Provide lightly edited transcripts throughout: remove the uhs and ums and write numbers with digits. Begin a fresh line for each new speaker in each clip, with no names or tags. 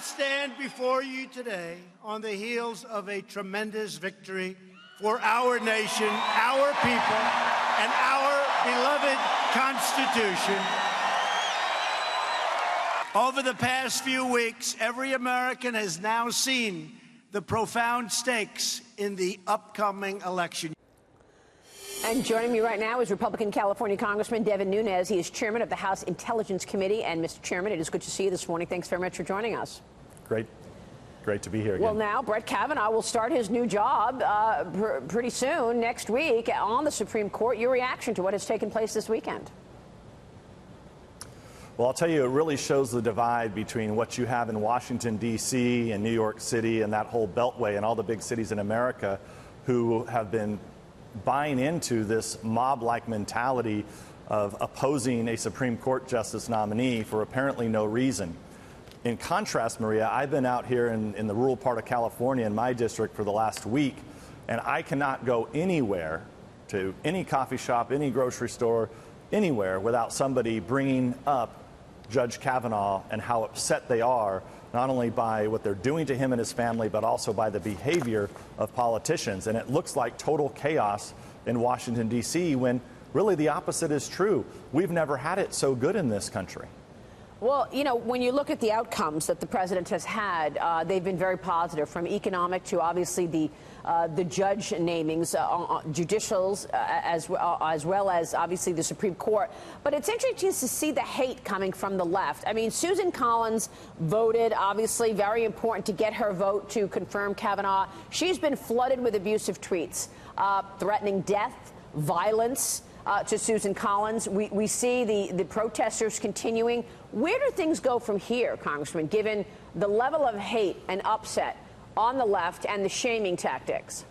stand before you today on the heels of a tremendous victory for our nation, our people, and our beloved Constitution. Over the past few weeks, every American has now seen the profound stakes in the upcoming election.
And joining me right now is Republican California Congressman Devin Nunes. He is chairman of the House Intelligence Committee. And, Mr. Chairman, it is good to see you this morning. Thanks very much for joining us.
Great to be here again.
Well, now Brett Kavanaugh will start his new job pretty soon, next week, on the Supreme Court. Your reaction to what has taken place this weekend?
Well, I'll tell you, it really shows the divide between what you have in Washington, D.C. and New York City and that whole beltway and all the big cities in America who have been buying into this mob-like mentality of opposing a Supreme Court justice nominee for apparently no reason. In contrast, Maria, I've been out here in the rural part of California in my district for the last week, and I cannot go anywhere, to any coffee shop, any grocery store, anywhere, without somebody bringing up Judge Kavanaugh and how upset they are, not only by what they're doing to him and his family, but also by the behavior of politicians. And it looks like total chaos in Washington, D.C., when really the opposite is true. We've never had it so good in this country.
Well, you know, when you look at the outcomes that the president has had, they've been very positive, from economic to obviously the judge namings, judicials, as well as obviously the Supreme Court. But it's interesting to see the hate coming from the left. I mean, Susan Collins voted, obviously very important to get her vote to confirm Kavanaugh. She's been flooded with abusive tweets, threatening death, violence. To Susan Collins. We see the protesters continuing. Where do things go from here, Congressman, given the level of hate and upset on the left and the shaming tactics?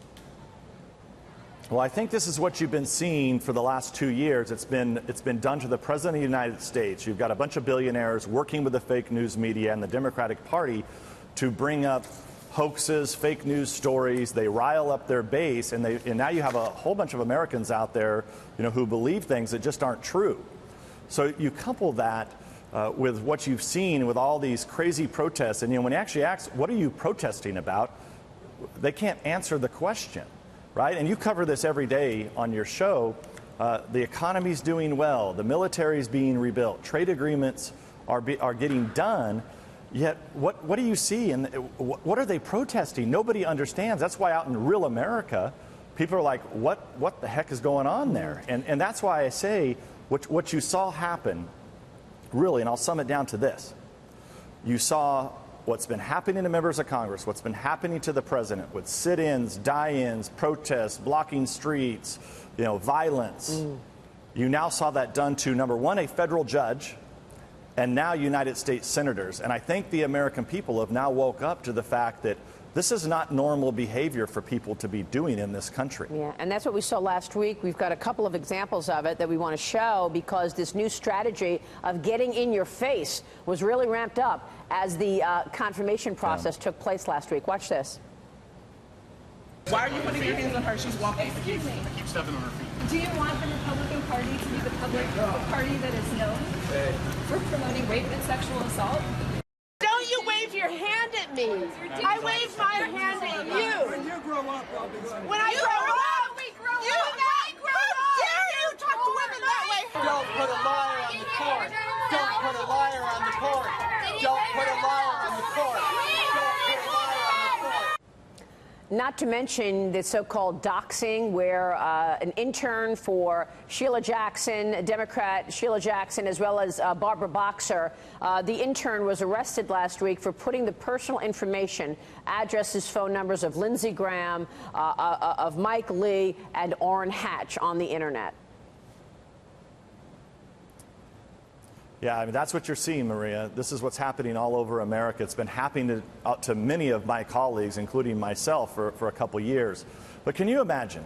Well, I think this is what you've been seeing for the last 2 years. It's been done to the President of the United States. You've got a bunch of billionaires working with the fake news media and the Democratic Party to bring up hoaxes, fake news stories. They rile up their base, and now you have a whole bunch of Americans out there, you know, who believe things that just aren't true. So you couple that with what you've seen with all these crazy protests, and you know, when you actually ask, what are you protesting about? They can't answer the question, right? And you cover this every day on your show. The economy's doing well, the military's being rebuilt, trade agreements are getting done. Yet, what do you see, and what are they protesting? Nobody understands. That's why out in real America, people are like, what the heck is going on there? And that's why I say what you saw happen, really, and I'll sum it down to this. You saw what's been happening to members of Congress, what's been happening to the president with sit-ins, die-ins, protests, blocking streets, you know, violence. You now saw that done to, number one, a federal judge, and now United States senators. And I think the American people have now woke up to the fact that this is not normal behavior for people to be doing in this country.
Yeah, and that's what we saw last week. We've got a couple of examples of it that we want to show, because this new strategy of getting in your face was really ramped up as the confirmation process took place last week. Watch this.
Why are you putting your hands on her? She's walking. I keep stepping on her feet.
Do you want the Republican Party to be the party that is known for promoting rape and sexual assault?
Don't you wave your hand at me. I wave my hand at you.
When you grow up,
When I grow up, how dare you talk to women that way?
Don't put a liar on the court. Don't put a liar on the court. Don't put a liar on the court. Don't put a liar on the court.
Not to mention the so-called doxing, where an intern for Sheila Jackson, Democrat Sheila Jackson, as well as Barbara Boxer, the intern was arrested last week for putting the personal information, addresses, phone numbers of Lindsey Graham, of Mike Lee, and Orrin Hatch on the internet.
Yeah, I mean, that's what you're seeing, Maria. This is what's happening all over America. It's been happening to many of my colleagues, including myself, for a couple years. But can you imagine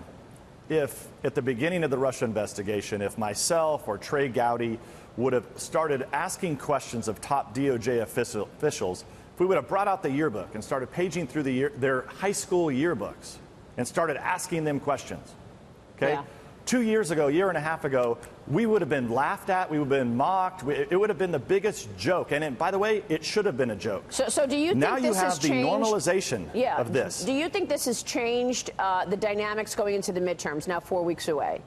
if, at the beginning of the Russia investigation, if myself or Trey Gowdy would have started asking questions of top DOJ officials, if we would have brought out the yearbook and started paging through their high school yearbooks and started asking them questions, okay?
Yeah.
2 years ago, year and a half ago, we would have been laughed at, we would have been mocked, it would have been the biggest joke. And by the way, it should have been a joke.
So do you think
now
this has
you have the
changed?
normalization of this.
Do you think this has changed the dynamics going into the midterms, now 4 weeks away?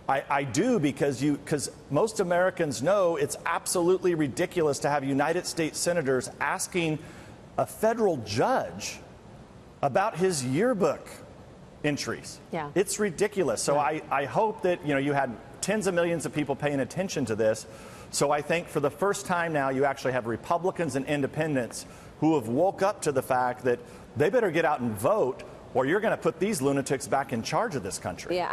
I do, because most Americans know it's absolutely ridiculous to have United States senators asking a federal judge about his yearbook entries.
Yeah.
It's ridiculous. So I hope that you had tens of millions of people paying attention to this. So I think for the first time now you actually have Republicans and independents who have woke up to the fact that they better get out and vote, or you're going to put these lunatics back in charge of this country.
Yeah.